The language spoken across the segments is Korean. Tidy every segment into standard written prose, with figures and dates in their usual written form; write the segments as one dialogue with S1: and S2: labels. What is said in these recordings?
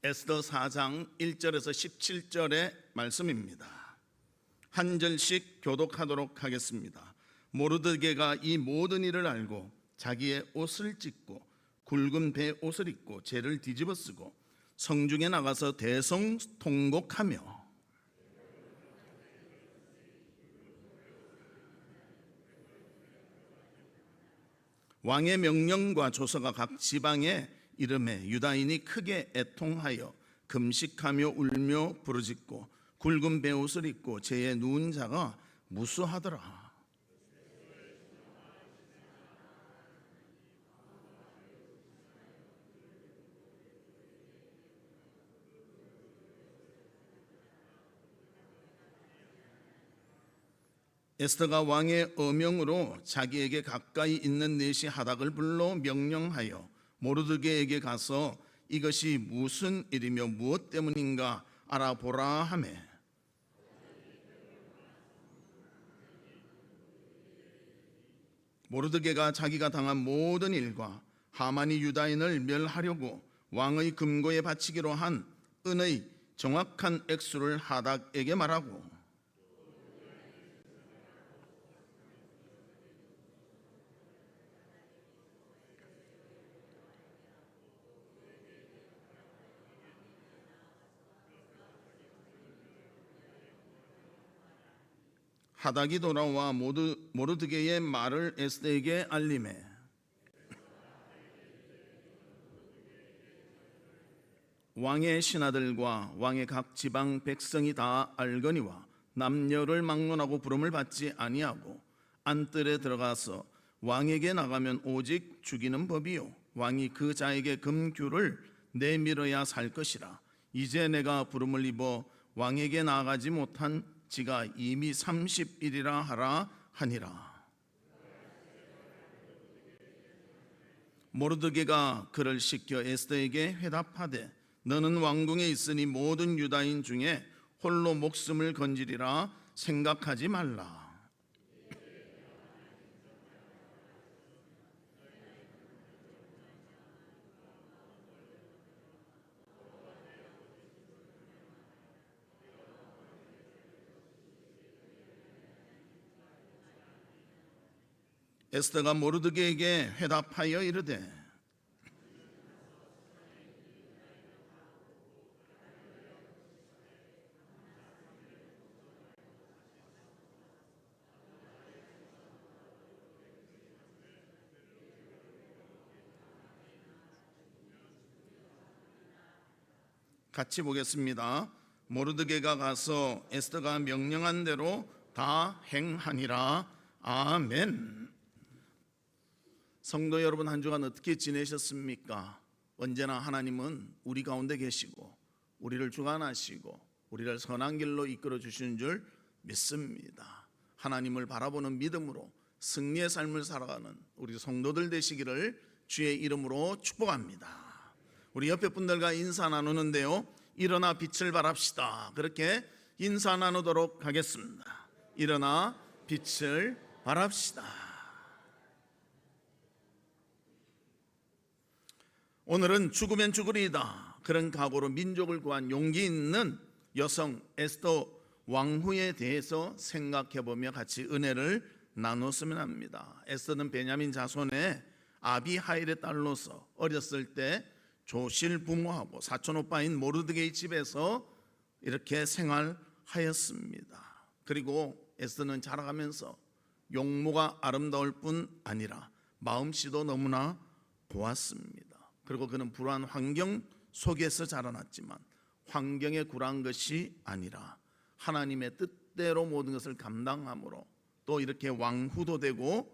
S1: 에스더 4장 1절에서 17절의 말씀입니다. 한 절씩 교독하도록 하겠습니다. 모르드게가 이 모든 일을 알고 자기의 옷을 찢고 굵은 배 옷을 입고 재를 뒤집어 쓰고 성중에 나가서 대성통곡하며 왕의 명령과 조서가 각 지방에 이름에 유다인이 크게 애통하여 금식하며 울며 부르짖고 굵은 베옷을 입고 재에 누운 자가 무수하더라. 에스더가 왕의 어명으로 자기에게 가까이 있는 내시 하닥을 불러 명령하여 모르드게에게 가서 이것이 무슨 일이며 무엇 때문인가 알아보라 하매 모르드게가 자기가 당한 모든 일과 하만이 유다인을 멸하려고 왕의 금고에 바치기로 한 은의 정확한 액수를 하닥에게 말하고 하닥이 돌아와 모르드게의 말을 에스더에게 알리매 왕의 신하들과 왕의 각 지방 백성이 다 알거니와 남녀를 막론하고 부름을 받지 아니하고 안뜰에 들어가서 왕에게 나가면 오직 죽이는 법이요 왕이 그 자에게 금규를 내밀어야 살 것이라. 이제 내가 부름을 입어 왕에게 나아가지 못한 지가 이미 30일이라 하라 하니라. 모르드게가 그를 시켜 에스더에게 회답하되 너는 왕궁에 있으니 모든 유다인 중에 홀로 목숨을 건지리라 생각하지 말라. 에스더가 모르드게에게 회답하여 이르되 같이 보겠습니다. 모르드게가 가서 에스더가 명령한 대로 다 행하니라. 아멘. 성도 여러분, 한 주간 어떻게 지내셨습니까? 언제나 하나님은 우리 가운데 계시고 우리를 주관하시고 우리를 선한 길로 이끌어 주시는 줄 믿습니다. 하나님을 바라보는 믿음으로 승리의 삶을 살아가는 우리 성도들 되시기를 주의 이름으로 축복합니다. 우리 옆에 분들과 인사 나누는데요, 일어나 빛을 발합시다. 그렇게 인사 나누도록 하겠습니다. 일어나 빛을 발합시다. 오늘은 죽으면 죽으리이다, 그런 각오로 민족을 구한 용기 있는 여성 에스더 왕후에 대해서 생각해보며 같이 은혜를 나눴으면 합니다. 에스더는 베냐민 자손의 아비하일의 딸로서 어렸을 때 조실 부모하고 사촌 오빠인 모르드게의 집에서 이렇게 생활하였습니다. 그리고 에스더는 자라가면서 용모가 아름다울 뿐 아니라 마음씨도 너무나 고왔습니다. 그리고 그는 불우한 환경 속에서 자라났지만 환경에 굴한 것이 아니라 하나님의 뜻대로 모든 것을 감당함으로 또 이렇게 왕후도 되고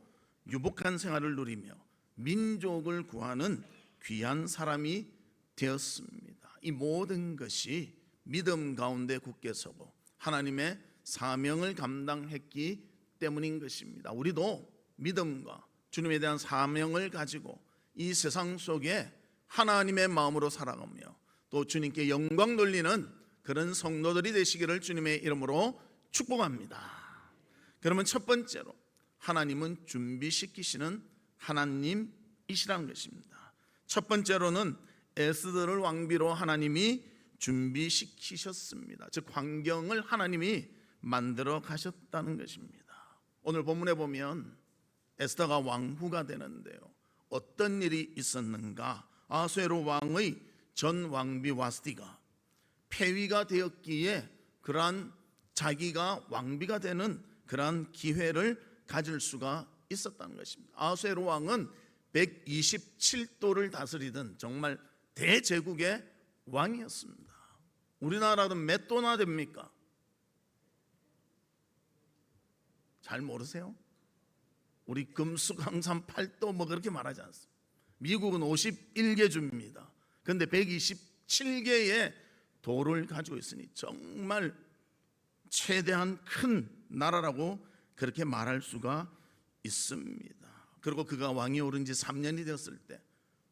S1: 유복한 생활을 누리며 민족을 구하는 귀한 사람이 되었습니다. 이 모든 것이 믿음 가운데 굳게 서고 하나님의 사명을 감당했기 때문인 것입니다. 우리도 믿음과 주님에 대한 사명을 가지고 이 세상 속에 하나님의 마음으로 살아가며 또 주님께 영광 돌리는 그런 성도들이 되시기를 주님의 이름으로 축복합니다. 그러면 첫 번째로 하나님은 준비시키시는 하나님이시라는 것입니다. 첫 번째로는 에스더를 왕비로 하나님이 준비시키셨습니다. 즉 환경을 하나님이 만들어 가셨다는 것입니다. 오늘 본문에 보면 에스더가 왕후가 되는데요, 어떤 일이 있었는가? 아수에로 왕의 전 왕비 와스티가 폐위가 되었기에 그러한 자기가 왕비가 되는 그러한 기회를 가질 수가 있었다는 것입니다. 아수에로 왕은 127도를 다스리던 정말 대제국의 왕이었습니다. 우리나라는 몇 도나 됩니까? 잘 모르세요? 우리 금수강산 8도 뭐 그렇게 말하지 않습니다. 미국은 51개 주입니다. 그런데 127개의 도를 가지고 있으니 정말 최대한 큰 나라라고 그렇게 말할 수가 있습니다. 그리고 그가 왕이 오른 지 3년이 되었을 때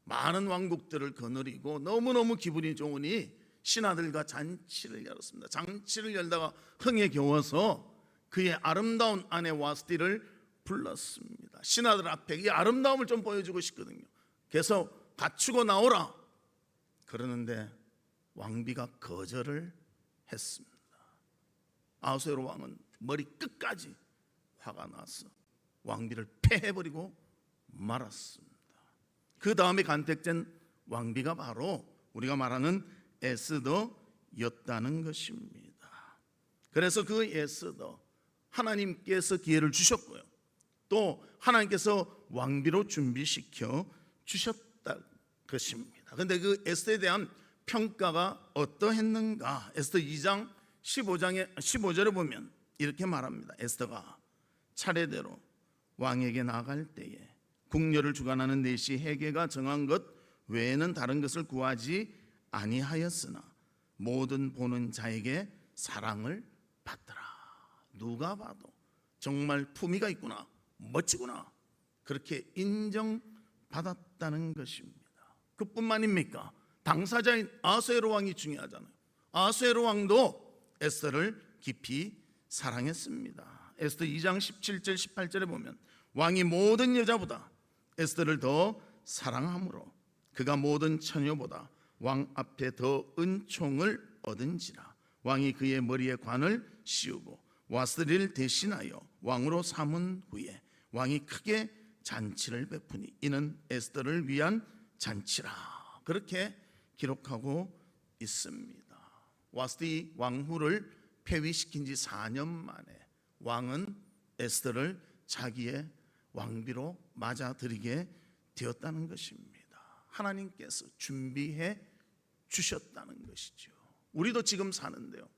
S1: 많은 왕국들을 거느리고 너무너무 기분이 좋으니 신하들과 잔치를 열었습니다. 잔치를 열다가 흥에 겨워서 그의 아름다운 아내 와스티를 불렀습니다. 신하들 앞에 이 아름다움을 좀 보여주고 싶거든요. 그래서 갖추고 나오라 그러는데 왕비가 거절을 했습니다. 아수에로 왕은 머리 끝까지 화가 나서 왕비를 패해버리고 말았습니다. 그 다음에 간택된 왕비가 바로 우리가 말하는 에스더였다는 것입니다. 그래서 그 에스더 하나님께서 기회를 주셨고요, 또 하나님께서 왕비로 준비시켜 주셨다 것입니다. 그런데 그 에스더에 대한 평가가 어떠했는가? 에스더 2장 15절에 보면 이렇게 말합니다. 에스더가 차례대로 왕에게 나아갈 때에 궁녀를 주관하는 내시 헤게가 정한 것 외에는 다른 것을 구하지 아니하였으나 모든 보는 자에게 사랑을 받더라. 누가 봐도 정말 품위가 있구나, 멋지구나, 그렇게 인정받았다는 것입니다. 그뿐만입니까? 당사자인 아수에로 왕이 중요하잖아요. 아수에로 왕도 에스더를 깊이 사랑했습니다. 에스더 2장 17절 18절에 보면 왕이 모든 여자보다 에스더를 더 사랑함으로 그가 모든 처녀보다 왕 앞에 더 은총을 얻은지라. 왕이 그의 머리에 관을 씌우고 와스리를 대신하여 왕으로 삼은 후에 왕이 크게 잔치를 베푸니 이는 에스더를 위한 잔치라. 그렇게 기록하고 있습니다. 와스티 왕후를 폐위시킨 지 4년 만에 왕은 에스더를 자기의 왕비로 맞아들이게 되었다는 것입니다. 하나님께서 준비해 주셨다는 것이죠. 우리도 지금 사는데요,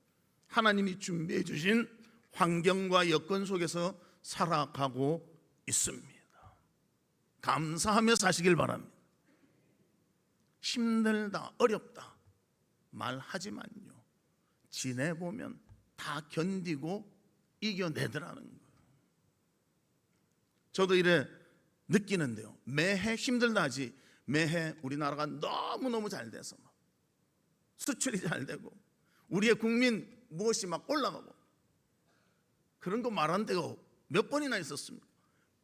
S1: 하나님이 준비해 주신 환경과 여건 속에서 살아가고 있습니다. 감사하며 사시길 바랍니다. 힘들다, 어렵다 말하지만요, 지내보면 다 견디고 이겨내더라는 거예요. 저도 이래 느끼는데요, 매해 힘들다 하지 매해 우리나라가 너무너무 잘 돼서 막 수출이 잘 되고 우리의 국민 무엇이 막 올라가고 그런 거 말한 데가 몇 번이나 있었습니까?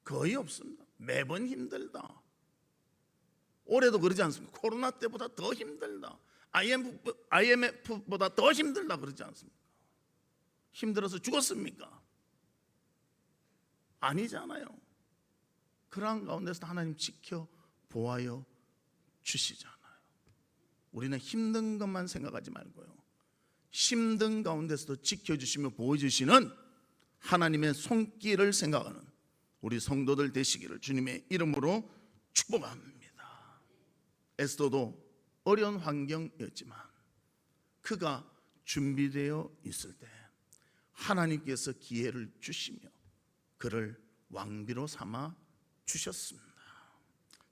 S1: 거의 없습니다. 매번 힘들다. 올해도 그러지 않습니까? 코로나 때보다 더 힘들다, IMF보다 더 힘들다 그러지 않습니까? 힘들어서 죽었습니까? 아니잖아요. 그러한 가운데서 하나님 지켜 보아요 주시잖아요. 우리는 힘든 것만 생각하지 말고요, 힘든 가운데서도 지켜주시며 보여주시는 하나님의 손길을 생각하는 우리 성도들 되시기를 주님의 이름으로 축복합니다. 에스더도 어려운 환경이었지만 그가 준비되어 있을 때 하나님께서 기회를 주시며 그를 왕비로 삼아 주셨습니다.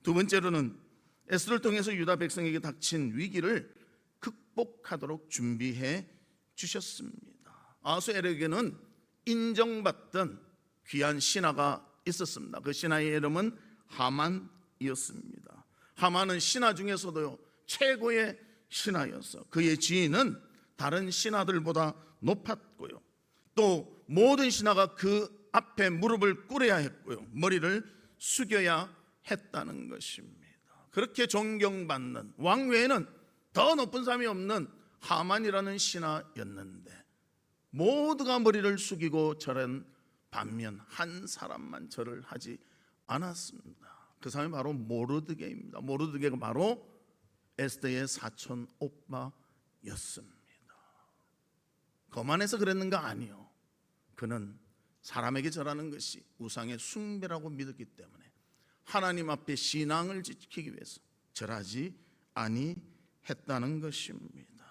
S1: 두 번째로는 에스더를 통해서 유다 백성에게 닥친 위기를 극복하도록 준비해 주셨습니다. 아수에르에게는 인정받던 귀한 신하가 있었습니다. 그 신하의 이름은 하만이었습니다. 하만은 신하 중에서도 최고의 신하였어. 그의 지위는 다른 신하들보다 높았고요, 또 모든 신하가 그 앞에 무릎을 꿇어야 했고요, 머리를 숙여야 했다는 것입니다. 그렇게 존경받는 왕 외에는 더 높은 사람이 없는 하만이라는 신하였는데 모두가 머리를 숙이고 절한 반면 한 사람만 절을 하지 않았습니다. 그 사람이 바로 모르드게입니다. 모르드게가 바로 에스더의 사촌 오빠였습니다. 거만해서 그랬는가? 아니요. 그는 사람에게 절하는 것이 우상의 숭배라고 믿었기 때문에 하나님 앞에 신앙을 지키기 위해서 절하지 아니했다는 것입니다.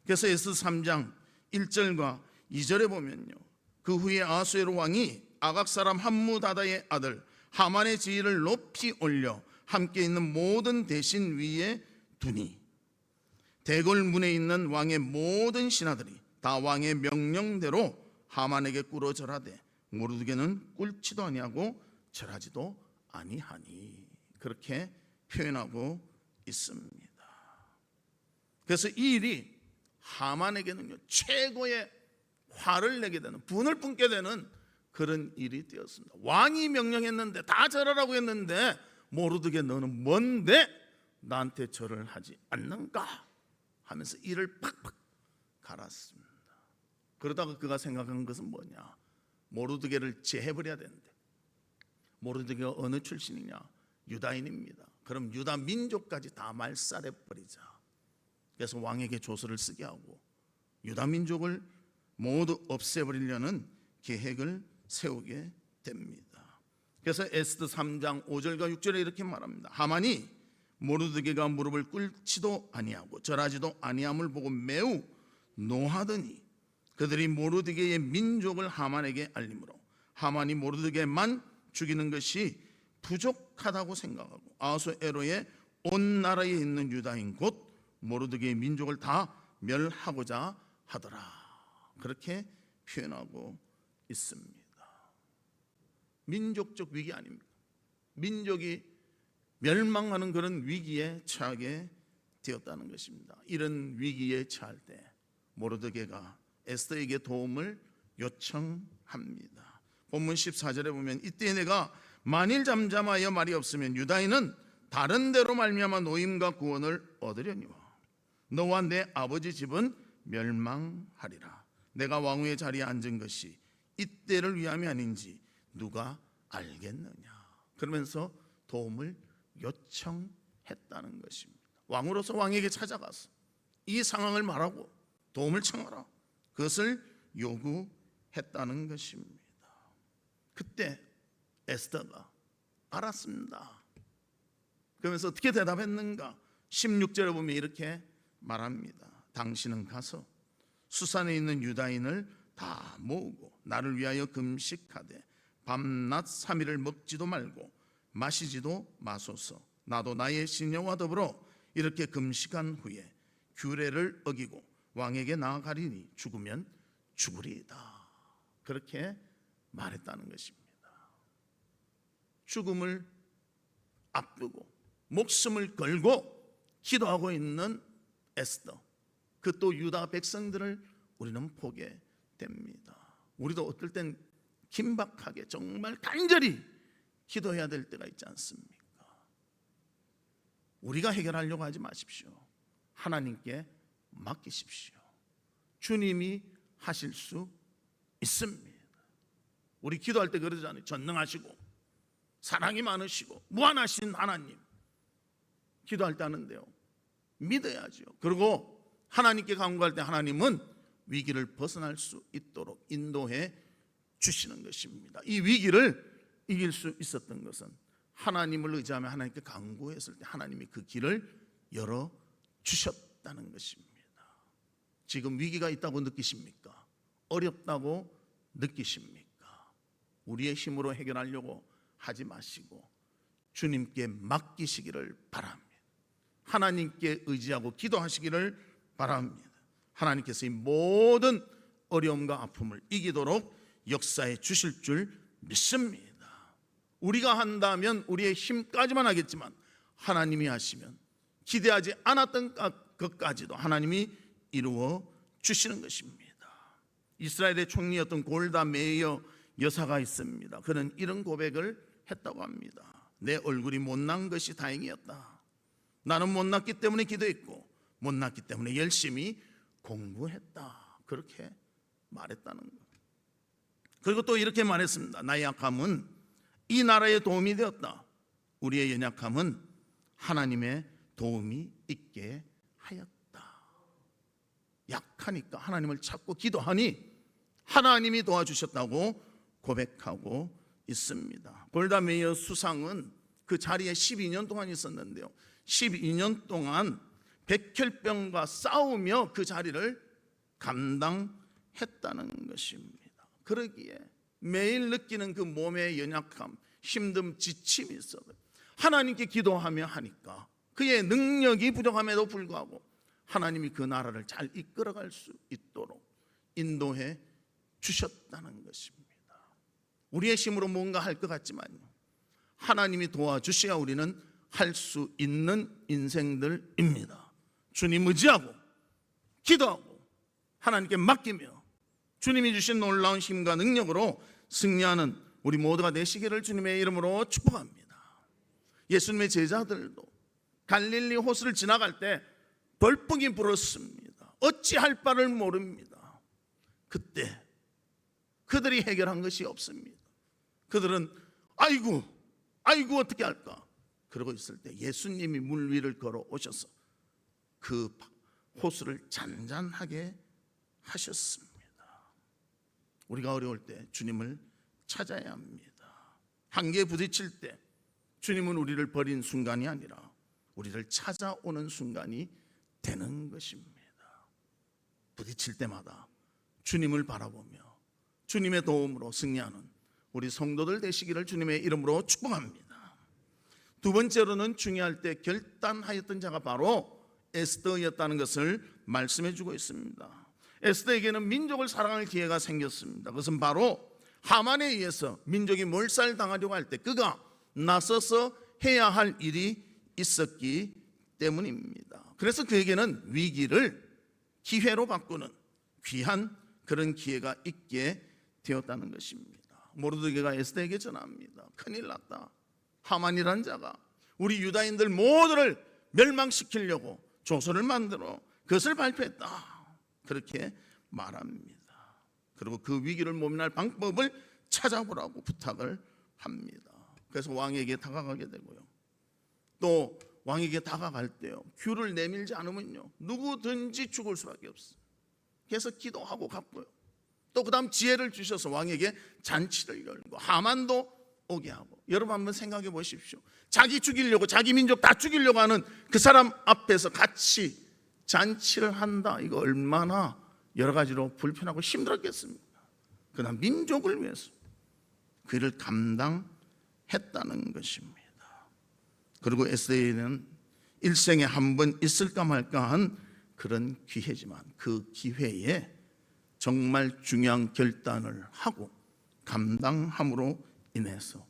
S1: 그래서 에스더 3장 1절과 2절에 보면요, 그 후에 아수에로 왕이 아각 사람 함무다다의 아들 하만의 지위를 높이 올려 함께 있는 모든 대신 위에 두니 대궐 문에 있는 왕의 모든 신하들이 다 왕의 명령대로 하만에게 꿇어 절하되 모르드게는 꿇지도 아니하고 절하지도 아니하니, 그렇게 표현하고 있습니다. 그래서 이 일이 하만에게는요 최고의 화를 내게 되는, 분을 품게 되는 그런 일이 되었습니다. 왕이 명령했는데, 다 절하라고 했는데 모르드게 너는 뭔데 나한테 절을 하지 않는가 하면서 이를 팍팍 갈았습니다. 그러다가 그가 생각한 것은 뭐냐, 모르드게를 제해버려야 되는데, 모르드게가 어느 출신이냐, 유다인입니다. 그럼 유다 민족까지 다 말살해버리자. 그래서 왕에게 조서를 쓰게 하고 유다 민족을 모두 없애버리려는 계획을 세우게 됩니다. 그래서 에스더 3장 5절과 6절에 이렇게 말합니다. 하만이 모르드게가 무릎을 꿇지도 아니하고 절하지도 아니함을 보고 매우 노하더니 그들이 모르드게의 민족을 하만에게 알림으로 하만이 모르드게만 죽이는 것이 부족하다고 생각하고 아수에로의 온 나라에 있는 유다인 곧 모르드게의 민족을 다 멸하고자 하더라. 그렇게 표현하고 있습니다. 민족적 위기 아닙니까? 민족이 멸망하는 그런 위기에 처하게 되었다는 것입니다. 이런 위기에 처할 때 모르드게가 에스더에게 도움을 요청합니다. 본문 14절에 보면 이때 내가 만일 잠잠하여 말이 없으면 유다인은 다른 데로 말미암아 노임과 구원을 얻으려니와 너와 내 아버지 집은 멸망하리라. 내가 왕후의 자리에 앉은 것이 이때를 위함이 아닌지 누가 알겠느냐. 그러면서 도움을 요청했다는 것입니다. 왕으로서 왕에게 찾아가서 이 상황을 말하고 도움을 청하라, 그것을 요구했다는 것입니다. 그때 에스더가 알았습니다. 그러면서 어떻게 대답했는가? 16절에 보면 이렇게 말합니다. 당신은 가서 수산에 있는 유다인을 다 모으고 나를 위하여 금식하되 밤낮 3일을 먹지도 말고 마시지도 마소서. 나도 나의 시녀와 더불어 이렇게 금식한 후에 규례를 어기고 왕에게 나아가리니 죽으면 죽으리이다. 그렇게 말했다는 것입니다. 죽음을 앞두고 목숨을 걸고 기도하고 있는 에스더, 그 또 유다 백성들을 우리는 보게 됩니다. 우리도 어떨 땐 긴박하게 정말 간절히 기도해야 될 때가 있지 않습니까? 우리가 해결하려고 하지 마십시오. 하나님께 맡기십시오. 주님이 하실 수 있습니다. 우리 기도할 때 그러잖아요. 전능하시고 사랑이 많으시고 무한하신 하나님, 기도할 때 하는데요, 믿어야죠. 그리고 하나님께 간구할 때 하나님은 위기를 벗어날 수 있도록 인도해 주시는 것입니다. 이 위기를 이길 수 있었던 것은 하나님을 의지하며 하나님께 간구했을 때 하나님이 그 길을 열어 주셨다는 것입니다. 지금 위기가 있다고 느끼십니까? 어렵다고 느끼십니까? 우리의 힘으로 해결하려고 하지 마시고 주님께 맡기시기를 바랍니다. 하나님께 의지하고 기도하시기를 바랍니다. 하나님께서 이 모든 어려움과 아픔을 이기도록 역사해 주실 줄 믿습니다. 우리가 한다면 우리의 힘까지만 하겠지만 하나님이 하시면 기대하지 않았던 것까지도 하나님이 이루어 주시는 것입니다. 이스라엘의 총리였던 골다 메이어 여사가 있습니다. 그는 이런 고백을 했다고 합니다. 내 얼굴이 못난 것이 다행이었다. 나는 못났기 때문에 기도했고 못났기 때문에 열심히 공부했다. 그렇게 말했다는 거예요. 그리고 또 이렇게 말했습니다. 나의 약함은 이 나라에 도움이 되었다. 우리의 연약함은 하나님의 도움이 있게 하였다. 약하니까 하나님을 찾고 기도하니 하나님이 도와주셨다고 고백하고 있습니다. 골다 메이어 수상은 그 자리에 12년 동안 있었는데요, 12년 동안 백혈병과 싸우며 그 자리를 감당했다는 것입니다. 그러기에 매일 느끼는 그 몸의 연약함, 힘듦, 지침이 있어요. 하나님께 기도하며 하니까 그의 능력이 부족함에도 불구하고 하나님이 그 나라를 잘 이끌어갈 수 있도록 인도해 주셨다는 것입니다. 우리의 힘으로 뭔가 할 것 같지만요, 하나님이 도와주셔야 우리는 할 수 있는 인생들입니다. 주님 의지하고 기도하고 하나님께 맡기며 주님이 주신 놀라운 힘과 능력으로 승리하는 우리 모두가 되시기를 주님의 이름으로 축복합니다. 예수님의 제자들도 갈릴리 호수를 지나갈 때 벌떡이 불었습니다. 어찌할 바를 모릅니다. 그때 그들이 해결한 것이 없습니다. 그들은 아이고 어떻게 할까 그러고 있을 때 예수님이 물 위를 걸어오셔서 그 호수를 잔잔하게 하셨습니다. 우리가 어려울 때 주님을 찾아야 합니다. 한계에 부딪힐 때 주님은 우리를 버린 순간이 아니라 우리를 찾아오는 순간이 되는 것입니다. 부딪힐 때마다 주님을 바라보며 주님의 도움으로 승리하는 우리 성도들 되시기를 주님의 이름으로 축복합니다. 두 번째로는 중요할 때 결단하였던 자가 바로 에스더였다는 것을 말씀해 주고 있습니다. 에스더에게는 민족을 사랑할 기회가 생겼습니다. 그것은 바로 하만에 의해서 민족이 몰살당하려고 할 때 그가 나서서 해야 할 일이 있었기 때문입니다. 그래서 그에게는 위기를 기회로 바꾸는 귀한 그런 기회가 있게 되었다는 것입니다. 모르드게가 에스더에게 전합니다. 큰일 났다. 하만이란 자가 우리 유다인들 모두를 멸망시키려고 조서를 만들어 그것을 발표했다. 그렇게 말합니다. 그리고 그 위기를 모면할 방법을 찾아보라고 부탁을 합니다. 그래서 왕에게 다가가게 되고요, 또 왕에게 다가갈 때요, 귤을 내밀지 않으면요 누구든지 죽을 수밖에 없어요. 그래서 기도하고 갔고요, 또 그 다음 지혜를 주셔서 왕에게 잔치를 열고 하만도 오게 하고. 여러분 한번 생각해 보십시오. 자기 죽이려고, 자기 민족 다 죽이려고 하는 그 사람 앞에서 같이 잔치를 한다. 이거 얼마나 여러 가지로 불편하고 힘들었겠습니까? 그러나 민족을 위해서 그 일을 감당했다는 것입니다. 그리고 에스더에는 일생에 한 번 있을까 말까 한 그런 기회지만 그 기회에 정말 중요한 결단을 하고 감당함으로 인해서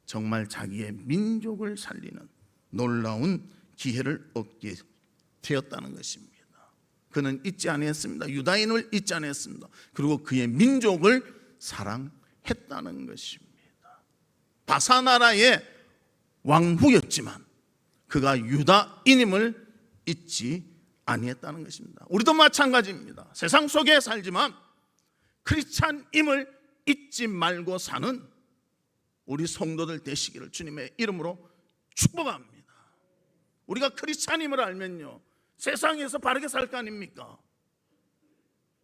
S1: 정말 자기의 민족을 살리는 놀라운 기회를 얻게 되었다는 것입니다. 그는 잊지 아니했습니다. 유다인을 잊지 아니했습니다. 그리고 그의 민족을 사랑했다는 것입니다. 바사 나라의 왕후였지만 그가 유다인임을 잊지 아니했다는 것입니다. 우리도 마찬가지입니다. 세상 속에 살지만 크리스찬임을 잊지 말고 사는 우리 성도들 되시기를 주님의 이름으로 축복합니다. 우리가 크리스찬임을 알면요 세상에서 바르게 살 거 아닙니까?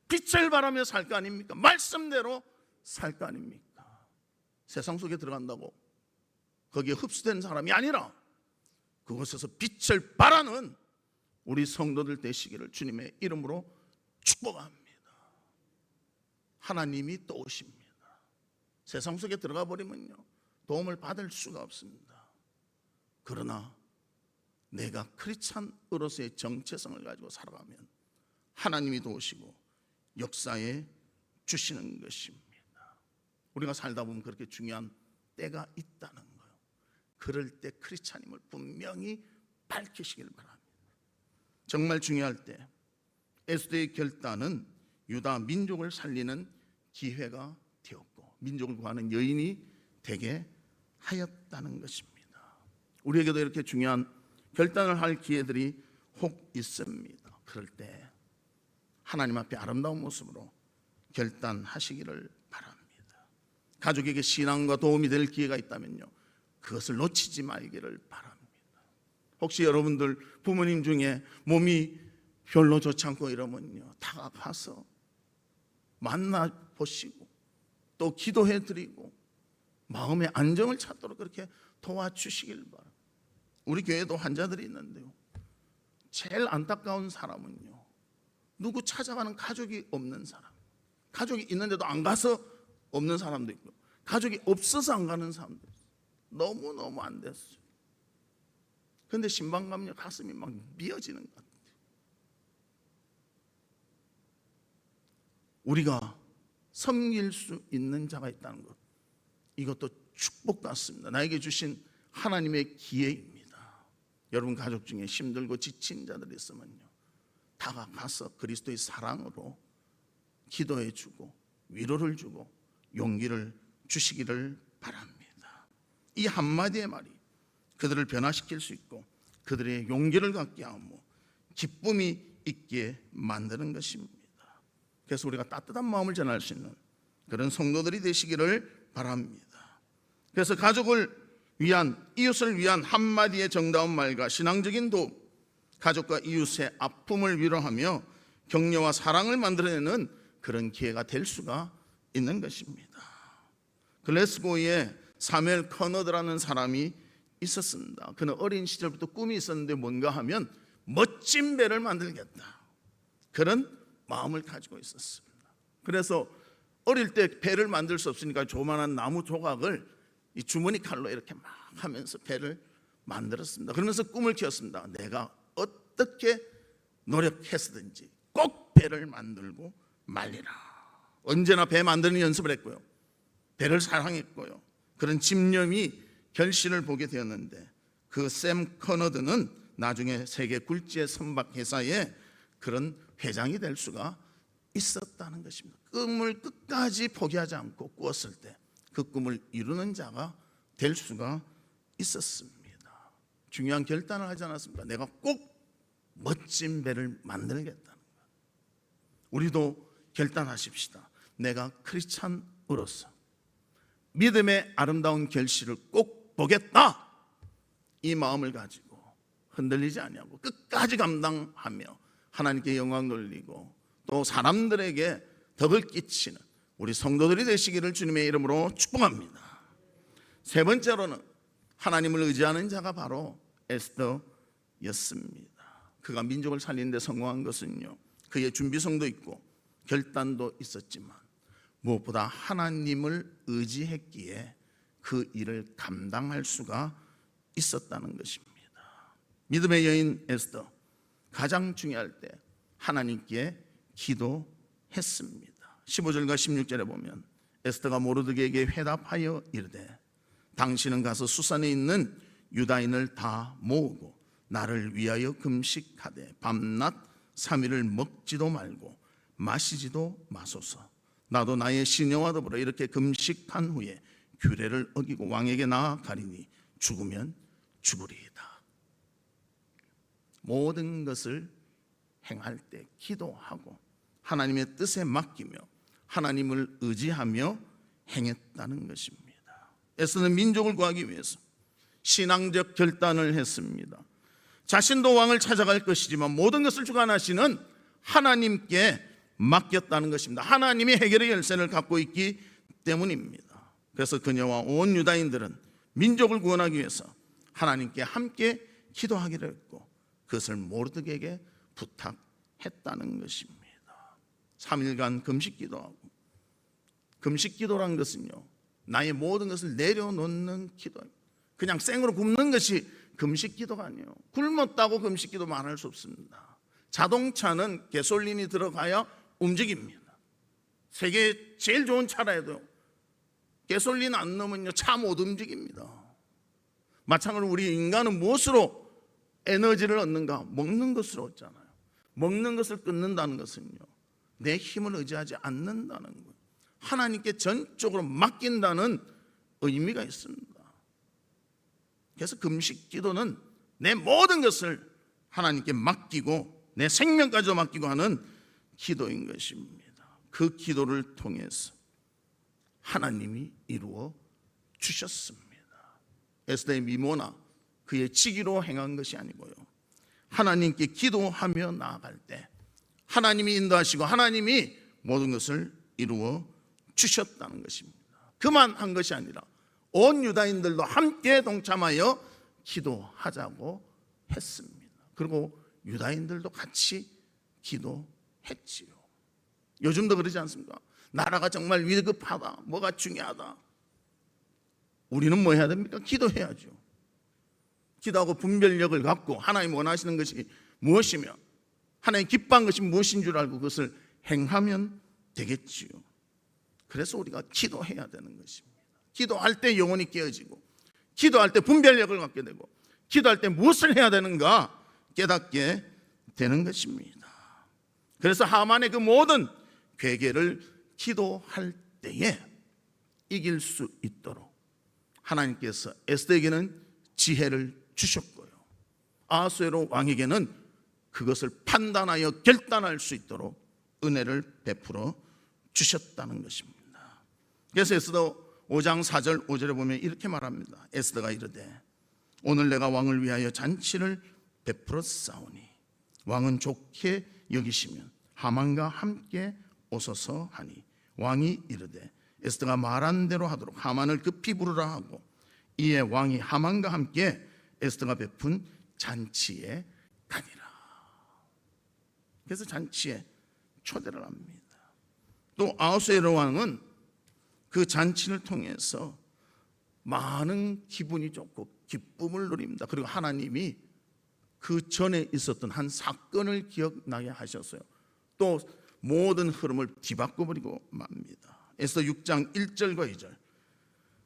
S1: 빛을 발하며 살 거 아닙니까? 말씀대로 살 거 아닙니까? 세상 속에 들어간다고 거기에 흡수된 사람이 아니라 그곳에서 빛을 발하는 우리 성도들 되시기를 주님의 이름으로 축복합니다. 하나님이 또 오십니다. 세상 속에 들어가 버리면요 도움을 받을 수가 없습니다. 그러나 내가 크리스찬으로서의 정체성을 가지고 살아가면 하나님이 도우시고 역사에 주시는 것입니다. 우리가 살다 보면 그렇게 중요한 때가 있다는 거예요. 그럴 때 크리스찬임을 분명히 밝히시길 바랍니다. 정말 중요할 때 에스더의 결단은 유다 민족을 살리는 기회가 되었고 민족을 구하는 여인이 되게 하였다는 것입니다. 우리에게도 이렇게 중요한 결단을 할 기회들이 혹 있습니다. 그럴 때 하나님 앞에 아름다운 모습으로 결단하시기를 바랍니다. 가족에게 신앙과 도움이 될 기회가 있다면요, 그것을 놓치지 말기를 바랍니다. 혹시 여러분들 부모님 중에 몸이 별로 좋지 않고 이러면요, 다가가서 만나보시고 또 기도해 드리고 마음의 안정을 찾도록 그렇게 도와주시길 바랍니다. 우리 교회도 환자들이 있는데요, 제일 안타까운 사람은요, 누구 찾아가는 가족이 없는 사람, 가족이 있는데도 안 가서 없는 사람도 있고, 가족이 없어서 안 가는 사람도 있어요. 너무너무 안 됐어요. 그런데 신방가면 가슴이 막 미어지는 것 같아요. 우리가 섬길 수 있는 자가 있다는 것, 이것도 축복 같습니다. 나에게 주신 하나님의 기회입니다. 여러분 가족 중에 힘들고 지친 자들이 있으면요, 다가가서 그리스도의 사랑으로 기도해 주고 위로를 주고 용기를 주시기를 바랍니다. 이 한마디의 말이 그들을 변화시킬 수 있고 그들의 용기를 갖게 하고 기쁨이 있게 만드는 것입니다. 그래서 우리가 따뜻한 마음을 전할 수 있는 그런 성도들이 되시기를 바랍니다. 그래서 가족을 위한, 이웃을 위한 한마디의 정다운 말과 신앙적인 도움, 가족과 이웃의 아픔을 위로하며 격려와 사랑을 만들어내는 그런 기회가 될 수가 있는 것입니다. 글래스고에 사무엘 커너드라는 사람이 있었습니다. 그는 어린 시절부터 꿈이 있었는데 뭔가 하면 멋진 배를 만들겠다, 그런 마음을 가지고 있었습니다. 그래서 어릴 때 배를 만들 수 없으니까 조그만한 나무 조각을 이 주머니 칼로 이렇게 막 하면서 배를 만들었습니다. 그러면서 꿈을 키웠습니다. 내가 어떻게 노력해서든지 꼭 배를 만들고 말리라. 언제나 배 만드는 연습을 했고요, 배를 사랑했고요, 그런 집념이 결실을 보게 되었는데, 그 샘 커너드는 나중에 세계 굴지의 선박 회사의 그런 회장이 될 수가 있었다는 것입니다. 꿈을 끝까지 포기하지 않고 꾸었을 때 그 꿈을 이루는 자가 될 수가 있었습니다. 중요한 결단을 하지 않았습니까? 내가 꼭 멋진 배를 만들겠다는 것. 우리도 결단하십시다. 내가 크리스찬으로서 믿음의 아름다운 결실을 꼭 보겠다, 이 마음을 가지고 흔들리지 아니하고 끝까지 감당하며 하나님께 영광 돌리고 또 사람들에게 덕을 끼치는 우리 성도들이 되시기를 주님의 이름으로 축복합니다. 세 번째로는 하나님을 의지하는 자가 바로 에스더였습니다. 그가 민족을 살리는 데 성공한 것은요, 그의 준비성도 있고 결단도 있었지만 무엇보다 하나님을 의지했기에 그 일을 감당할 수가 있었다는 것입니다. 믿음의 여인 에스더, 가장 중요할 때 하나님께 기도했습니다. 15절과 16절에 보면 에스더가 모르드게에게 회답하여 이르되 당신은 가서 수산에 있는 유다인을 다 모으고 나를 위하여 금식하되 밤낮 3일을 먹지도 말고 마시지도 마소서. 나도 나의 시녀와 더불어 이렇게 금식한 후에 규례를 어기고 왕에게 나아가리니 죽으면 죽으리이다. 모든 것을 행할 때 기도하고 하나님의 뜻에 맡기며 하나님을 의지하며 행했다는 것입니다. 에스더는 민족을 구하기 위해서 신앙적 결단을 했습니다. 자신도 왕을 찾아갈 것이지만 모든 것을 주관하시는 하나님께 맡겼다는 것입니다. 하나님이 해결의 열쇠를 갖고 있기 때문입니다. 그래서 그녀와 온 유다인들은 민족을 구원하기 위해서 하나님께 함께 기도하기로 했고 그것을 모르드게에게 부탁했다는 것입니다. 3일간 금식기도하고, 금식기도란 것은요, 나의 모든 것을 내려놓는 기도입니다. 그냥 생으로 굶는 것이 금식기도가 아니에요. 굶었다고 금식기도만 할 수 없습니다. 자동차는 가솔린이 들어가야 움직입니다. 세계 제일 좋은 차라 해도 가솔린 안 넣으면요, 차 못 움직입니다. 마찬가지로 우리 인간은 무엇으로 에너지를 얻는가? 먹는 것으로 얻잖아요. 먹는 것을 끊는다는 것은요, 내 힘을 의지하지 않는다는 거예요. 하나님께 전적으로 맡긴다는 의미가 있습니다. 그래서 금식 기도는 내 모든 것을 하나님께 맡기고 내 생명까지도 맡기고 하는 기도인 것입니다. 그 기도를 통해서 하나님이 이루어 주셨습니다. 에스더의 미모나 그의 직위로 행한 것이 아니고요, 하나님께 기도하며 나아갈 때 하나님이 인도하시고 하나님이 모든 것을 이루어 주셨다는 것입니다. 그만 한 것이 아니라 온 유다인들도 함께 동참하여 기도하자고 했습니다. 그리고 유다인들도 같이 기도했지요. 요즘도 그러지 않습니까? 나라가 정말 위급하다, 뭐가 중요하다. 우리는 뭐 해야 됩니까? 기도해야죠. 기도하고 분별력을 갖고 하나님 원하시는 것이 무엇이며 하나님 기뻐한 것이 무엇인 줄 알고 그것을 행하면 되겠지요. 그래서 우리가 기도해야 되는 것입니다. 기도할 때 영혼이 깨어지고, 기도할 때 분별력을 갖게 되고, 기도할 때 무엇을 해야 되는가 깨닫게 되는 것입니다. 그래서 하만의 그 모든 괴계를 기도할 때에 이길 수 있도록 하나님께서 에스더에게는 지혜를 주셨고요, 아하수에로 왕에게는 그것을 판단하여 결단할 수 있도록 은혜를 베풀어 주셨다는 것입니다. 그래서 에스더 5장 4절 5절에 보면 이렇게 말합니다. 에스더가 이르되 오늘 내가 왕을 위하여 잔치를 베풀었사오니 왕은 좋게 여기시면 하만과 함께 오소서 하니 왕이 이르되 에스더가 말한 대로 하도록 하만을 급히 부르라 하고 이에 왕이 하만과 함께 에스더가 베푼 잔치에 가니라. 그래서 잔치에 초대를 합니다. 또 아하수에로 왕은 그 잔치를 통해서 많은 기분이 좋고 기쁨을 누립니다. 그리고 하나님이 그 전에 있었던 한 사건을 기억나게 하셨어요. 또 모든 흐름을 뒤바꿔 버리고 맙니다. 에스더 6장 1절과 2절.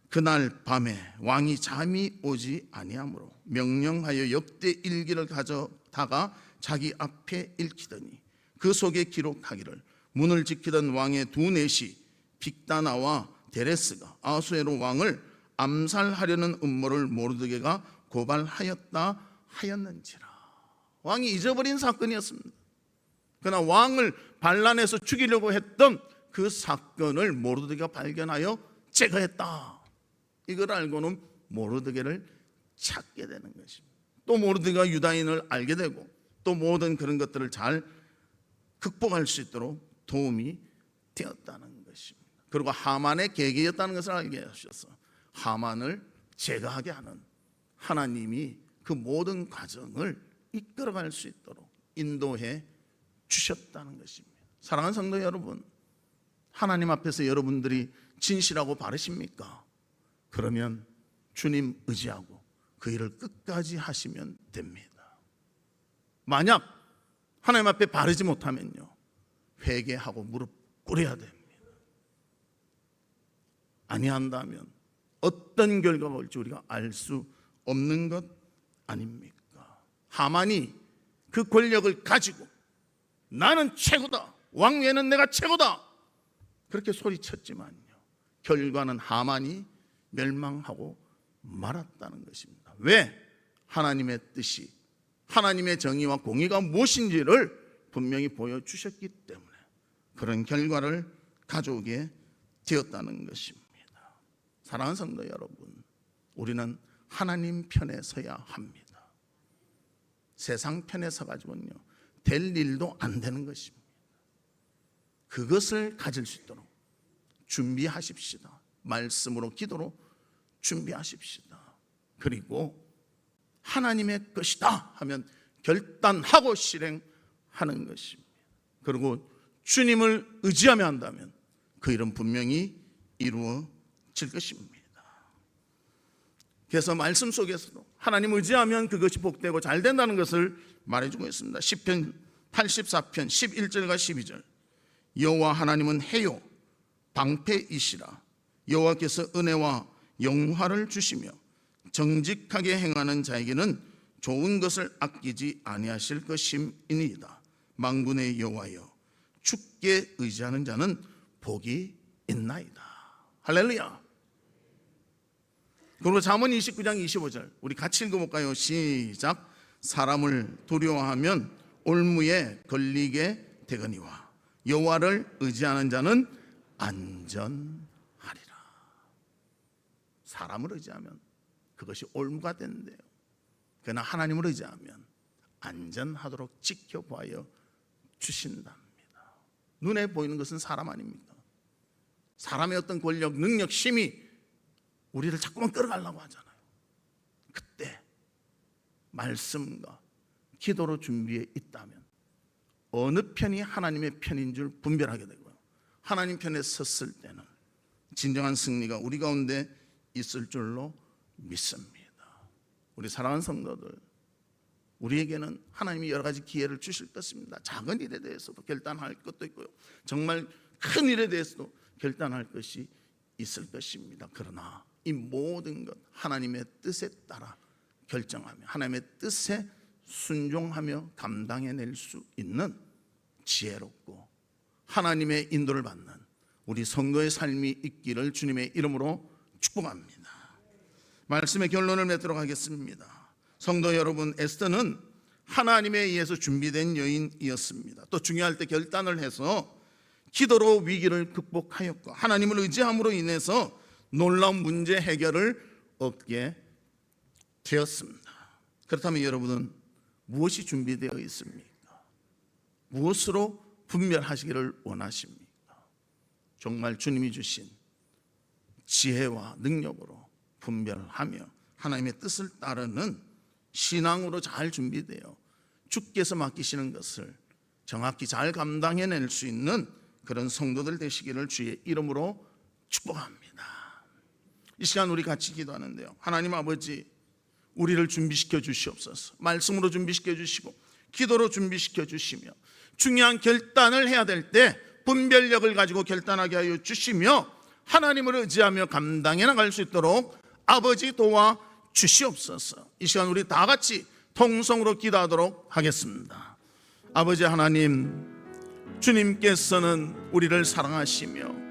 S1: 그날 밤에 왕이 잠이 오지 아니하므로 명령하여 역대 일기를 가져다가 자기 앞에 읽히더니 그 속에 기록하기를 문을 지키던 왕의 두 내시 빅다나와 데레스가 아하수에로 왕을 암살하려는 음모를 모르드게가 고발하였다 하였는지라. 왕이 잊어버린 사건이었습니다. 그러나 왕을 반란해서 죽이려고 했던 그 사건을 모르드게가 발견하여 제거했다. 이걸 알고는 모르드게를 찾게 되는 것입니다. 또 모르드게가 유다인을 알게 되고 또 모든 그런 것들을 잘 극복할 수 있도록 도움이 되었다는 것입니다. 그리고 하만의 계기였다는 것을 알게 하셔서 하만을 제거하게 하는 하나님이 그 모든 과정을 이끌어갈 수 있도록 인도해 주셨다는 것입니다. 사랑하는 성도 여러분, 하나님 앞에서 여러분들이 진실하고 바르십니까? 그러면 주님 의지하고 그 일을 끝까지 하시면 됩니다. 만약 하나님 앞에 바르지 못하면요, 회개하고 무릎 꿇어야 됩니다. 아니한다면 어떤 결과가 올지 우리가 알 수 없는 것 아닙니까? 하만이 그 권력을 가지고 나는 최고다, 왕위에는 내가 최고다, 그렇게 소리쳤지만요, 결과는 하만이 멸망하고 말았다는 것입니다. 왜? 하나님의 뜻이, 하나님의 정의와 공의가 무엇인지를 분명히 보여주셨기 때문에 그런 결과를 가져오게 되었다는 것입니다. 사랑하는 성도 여러분, 우리는 하나님 편에 서야 합니다. 세상 편에 서가지고는요, 될 일도 안 되는 것입니다. 그것을 가질 수 있도록 준비하십시다. 말씀으로 기도로 준비하십시다. 그리고 하나님의 것이다 하면 결단하고 실행하는 것입니다. 그리고 주님을 의지하며 한다면 그 일은 분명히 이루어질 것입니다. 그래서 말씀 속에서도 하나님 의지하면 그것이 복되고 잘 된다는 것을 말해주고 있습니다. 시편 84편 11절과 12절. 여호와 하나님은 해요 방패이시라. 여호와께서 은혜와 영화를 주시며 정직하게 행하는 자에게는 좋은 것을 아끼지 아니하실 것임이니이다. 만군의 여호와여, 주께 의지하는 자는 복이 있나이다. 할렐루야. 그리고 잠언 29장 25절 우리 같이 읽어볼까요? 시작. 사람을 두려워하면 올무에 걸리게 되거니와 여호와를 의지하는 자는 안전하리라. 사람을 의지하면 그것이 올무가 된대요. 그러나 하나님을 의지하면 안전하도록 지켜보아여 주신답니다. 눈에 보이는 것은 사람 아닙니까? 사람의 어떤 권력, 능력, 힘이 우리를 자꾸만 끌어가려고 하잖아요. 그때 말씀과 기도로 준비해 있다면 어느 편이 하나님의 편인 줄 분별하게 되고요, 하나님 편에 섰을 때는 진정한 승리가 우리 가운데 있을 줄로 믿습니다. 우리 사랑하는 성도들, 우리에게는 하나님이 여러 가지 기회를 주실 것입니다. 작은 일에 대해서도 결단할 것도 있고요, 정말 큰 일에 대해서도 결단할 것이 있을 것입니다. 그러나 이 모든 것 하나님의 뜻에 따라 결정하며 하나님의 뜻에 순종하며 감당해낼 수 있는 지혜롭고 하나님의 인도를 받는 우리 성도의 삶이 있기를 주님의 이름으로 축복합니다. 말씀의 결론을 맺도록 하겠습니다. 성도 여러분, 에스더는 하나님에 의해서 준비된 여인이었습니다. 또 중요할 때 결단을 해서 기도로 위기를 극복하였고 하나님을 의지함으로 인해서 놀라운 문제 해결을 얻게 되었습니다. 그렇다면 여러분은 무엇이 준비되어 있습니까? 무엇으로 분별하시기를 원하십니까? 정말 주님이 주신 지혜와 능력으로 분별하며 하나님의 뜻을 따르는 신앙으로 잘 준비되어 주께서 맡기시는 것을 정확히 잘 감당해낼 수 있는 그런 성도들 되시기를 주의 이름으로 축복합니다. 이 시간 우리 같이 기도하는데요, 하나님 아버지, 우리를 준비시켜 주시옵소서. 말씀으로 준비시켜 주시고 기도로 준비시켜 주시며 중요한 결단을 해야 될 때 분별력을 가지고 결단하게 하여 주시며 하나님을 의지하며 감당해 나갈 수 있도록 아버지 도와 주시옵소서. 이 시간 우리 다 같이 통성으로 기도하도록 하겠습니다. 아버지 하나님, 주님께서는 우리를 사랑하시며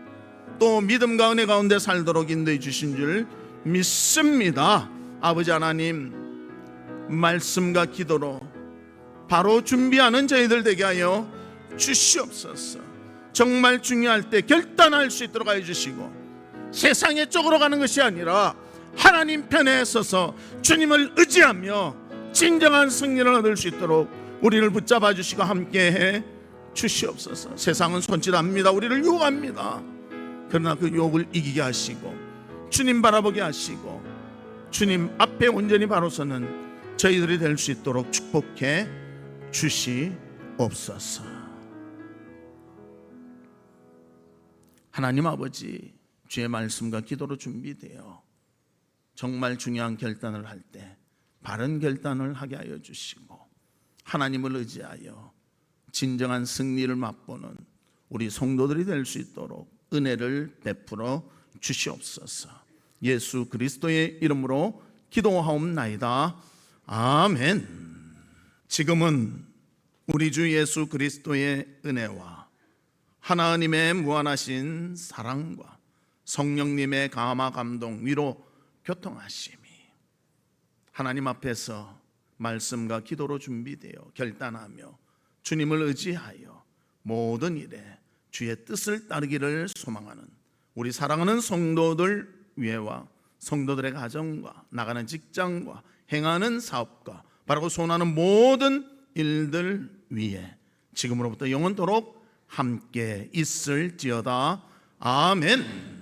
S1: 또 믿음과 은혜 가운데 살도록 인도해 주신 줄 믿습니다. 아버지 하나님, 말씀과 기도로 바로 준비하는 저희들 되게 하여 주시옵소서. 정말 중요할 때 결단할 수 있도록 하여 주시고 세상의 쪽으로 가는 것이 아니라 하나님 편에 서서 주님을 의지하며 진정한 승리를 얻을 수 있도록 우리를 붙잡아 주시고 함께해 주시옵소서. 세상은 손짓합니다. 우리를 유혹합니다. 그러나 그 유혹을 이기게 하시고 주님 바라보게 하시고 주님 앞에 온전히 바로 서는 저희들이 될 수 있도록 축복해 주시옵소서. 하나님 아버지, 주의 말씀과 기도로 준비되어 정말 중요한 결단을 할 때 바른 결단을 하게 하여 주시고 하나님을 의지하여 진정한 승리를 맛보는 우리 성도들이 될 수 있도록 은혜를 베풀어 주시옵소서. 예수 그리스도의 이름으로 기도하옵나이다. 아멘. 지금은 우리 주 예수 그리스도의 은혜와 하나님의 무한하신 사랑과 성령님의 감화 감동 위로 교통하심이 하나님 앞에서 말씀과 기도로 준비되어 결단하며 주님을 의지하여 모든 일에 주의 뜻을 따르기를 소망하는 우리 사랑하는 성도들 위에와 성도들의 가정과 나가는 직장과 행하는 사업과 바라고 소원하는 모든 일들 위에 지금으로부터 영원토록 함께 있을지어다. 아멘.